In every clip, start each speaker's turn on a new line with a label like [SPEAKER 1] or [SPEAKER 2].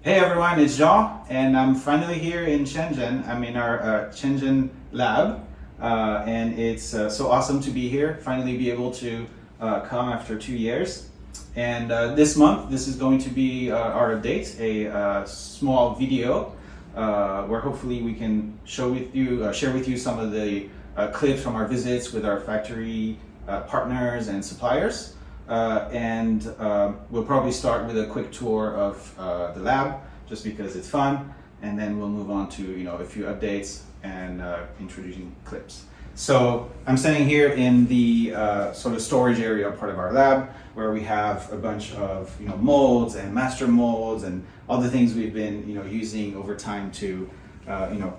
[SPEAKER 1] Hey everyone, it's Jean, and I'm finally here in Shenzhen. I'm in our Shenzhen lab, and it's so awesome to be here, finally be able to come after 2 years. And this month, this is going to be our update, a small video where hopefully we can share with you some of the clips from our visits with our factory partners and suppliers. We'll probably start with a quick tour of the lab, just because it's fun, and then we'll move on to a few updates and introducing clips. So I'm standing here in the sort of storage area part of our lab, where we have a bunch of molds and master molds and all the things we've been using over time to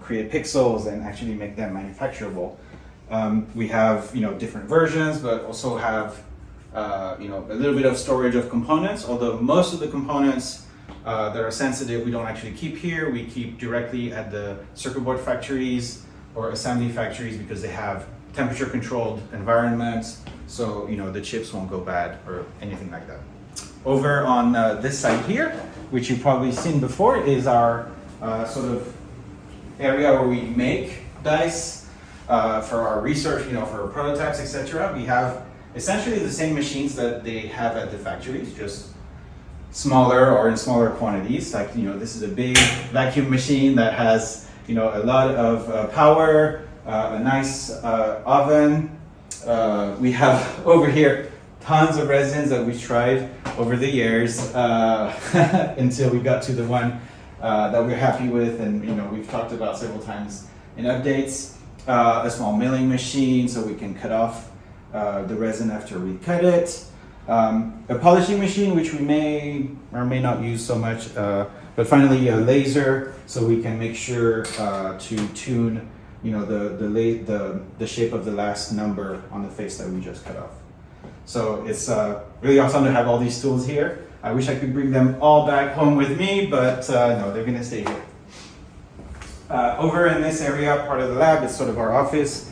[SPEAKER 1] create pixels and actually make them manufacturable. We have different versions, but also have a little bit of storage of components, although most of the components that are sensitive we don't actually keep here. We keep directly at the circuit board factories or assembly factories because they have temperature controlled environments, so the chips won't go bad or anything like that. Over on this side here, which you've probably seen before, is our sort of area where we make dice for our research, for our prototypes, etc. We have essentially the same machines that they have at the factories, just smaller or in smaller quantities. Like this is a big vacuum machine that has a lot of power, a nice oven. We have over here tons of resins that we tried over the years until we got to the one that we're happy with, and we've talked about several times in updates. A small milling machine so we can cut off the resin after we cut it. A polishing machine, which we may or may not use so much, but finally a laser so we can make sure to tune the shape of the last number on the face that we just cut off. So it's really awesome to have all these tools here. I wish I could bring them all back home with me, but no, they're gonna stay here. Over in this area, part of the lab, is sort of our office.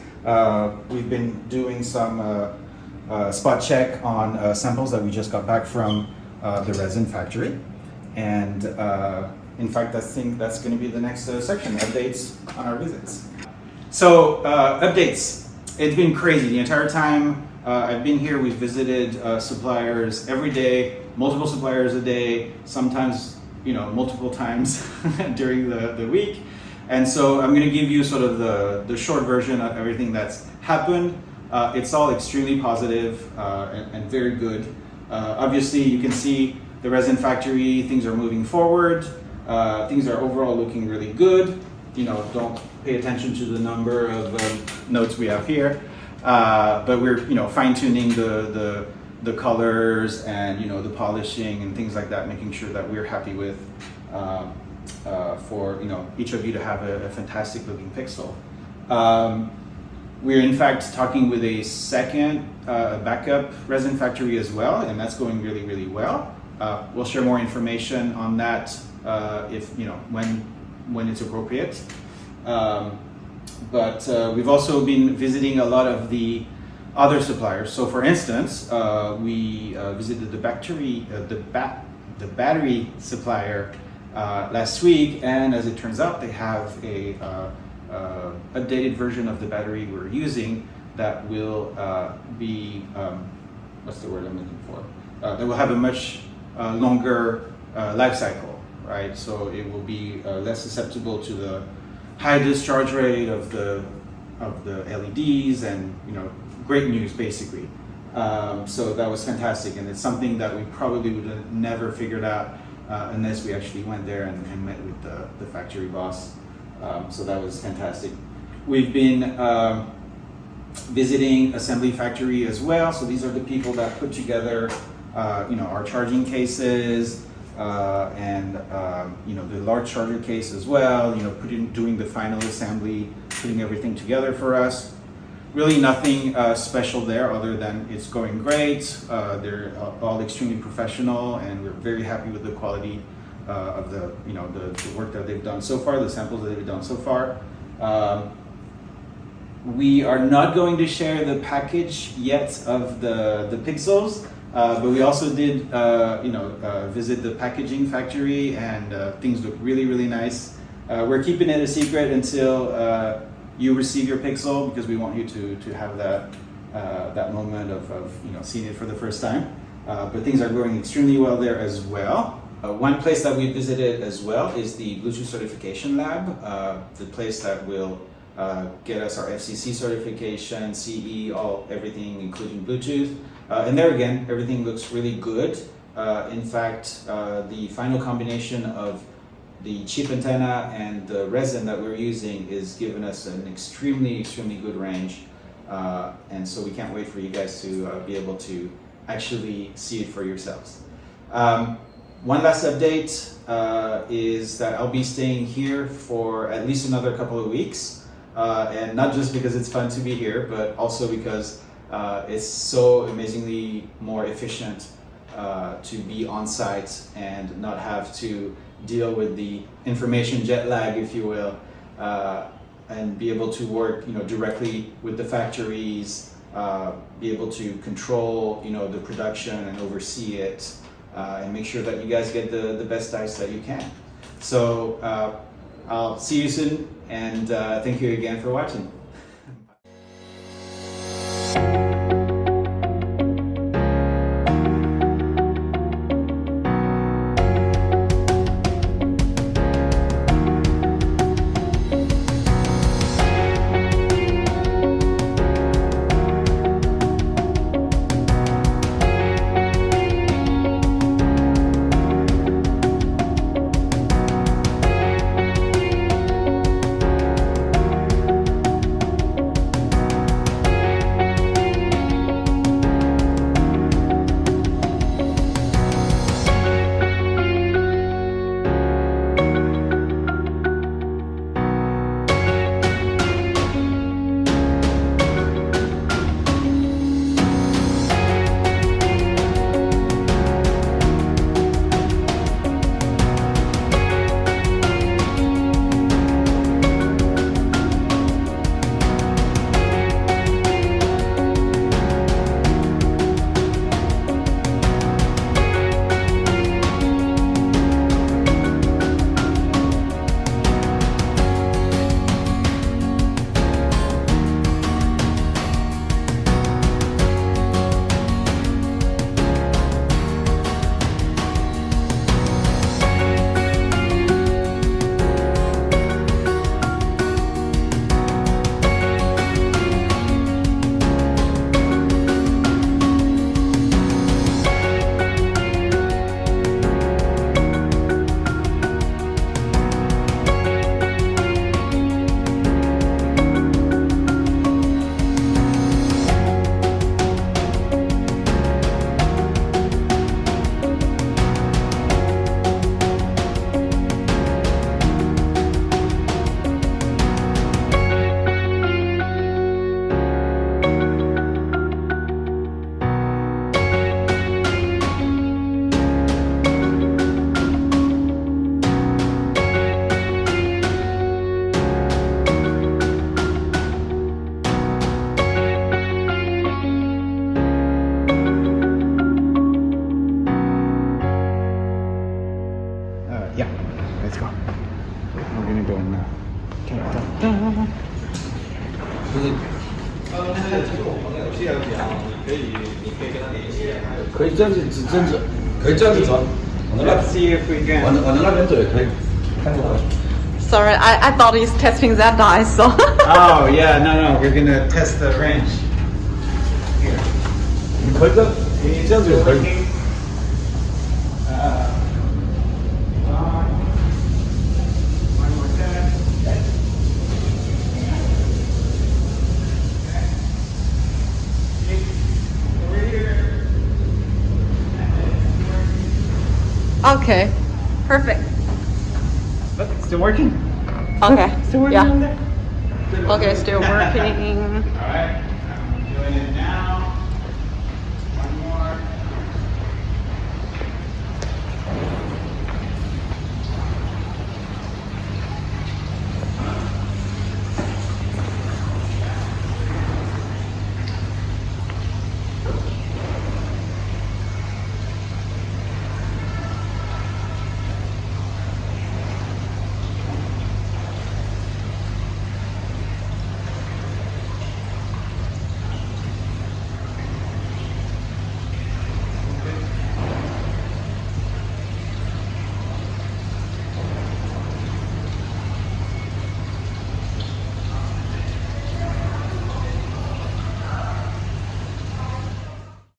[SPEAKER 1] We've been doing some spot check on samples that we just got back from the resin factory. And in fact, I think that's going to be the next section, updates on our visits. So updates, it's been crazy. The entire time I've been here, we've visited suppliers every day, multiple suppliers a day, sometimes multiple times during the week. And so I'm going to give you sort of the short version of everything that's happened. It's all extremely positive and very good. Obviously, you can see the resin factory, things are moving forward. Things are overall looking really good. Don't pay attention to the number of notes we have here. But we're fine-tuning the colors and the polishing and things like that, making sure that we're happy with for each of you to have a fantastic looking pixel. We're in fact talking with a second backup resin factory as well, and that's going really, really well. We'll share more information on that if when it's appropriate. But we've also been visiting a lot of the other suppliers. So, for instance, we visited the battery supplier last week, and as it turns out, they have a updated version of the battery we're using that will be what's the word I'm looking for? That will have a much longer life cycle, right? So it will be less susceptible to the high discharge rate of the LEDs, and great news basically. So that was fantastic, and it's something that we probably would have never figured out unless we actually went there and met with the factory boss. So that was fantastic. We've been visiting assembly factory as well. So these are the people that put together, our charging cases and the large charger case as well. Doing the final assembly, putting everything together for us. Really nothing special there other than it's going great. They're all extremely professional, and we're very happy with the quality of the work that they've done so far, the samples that they've done so far. We are not going to share the package yet of the pixels But we also did, visit the packaging factory, and things look really, really nice. We're keeping it a secret until you receive your Pixel, because we want you to have that moment of seeing it for the first time. But things are going extremely well there as well. One place that we visited as well is the Bluetooth Certification Lab, the place that will get us our FCC certification, CE, everything including Bluetooth. And there again, everything looks really good. In fact, the final combination of the chip antenna and the resin that we're using is giving us an extremely, extremely good range. And so we can't wait for you guys to be able to actually see it for yourselves. One last update is that I'll be staying here for at least another couple of weeks. And not just because it's fun to be here, but also because it's so amazingly more efficient to be on site and not have to deal with the information jet lag, if you will, and be able to work directly with the factories, be able to control the production and oversee it, and make sure that you guys get the best dice that you can. So I'll see you soon, and thank you again for watching. Yeah, let's go. We're gonna go now.
[SPEAKER 2] 可以这样子指正着，可以这样子走。
[SPEAKER 1] Let's see if we can.
[SPEAKER 2] 往那边走也可以，看过来。
[SPEAKER 3] Sorry, I thought he's testing that die, so.
[SPEAKER 1] Oh yeah, no, we're gonna test the range. Here.
[SPEAKER 2] 你可以这样子也可以。
[SPEAKER 1] One more time. Over here.
[SPEAKER 3] Okay, perfect.
[SPEAKER 1] Look, it's still working.
[SPEAKER 3] Okay,
[SPEAKER 1] Still working
[SPEAKER 3] yeah.
[SPEAKER 1] on there.
[SPEAKER 3] Okay, still working.
[SPEAKER 1] All right.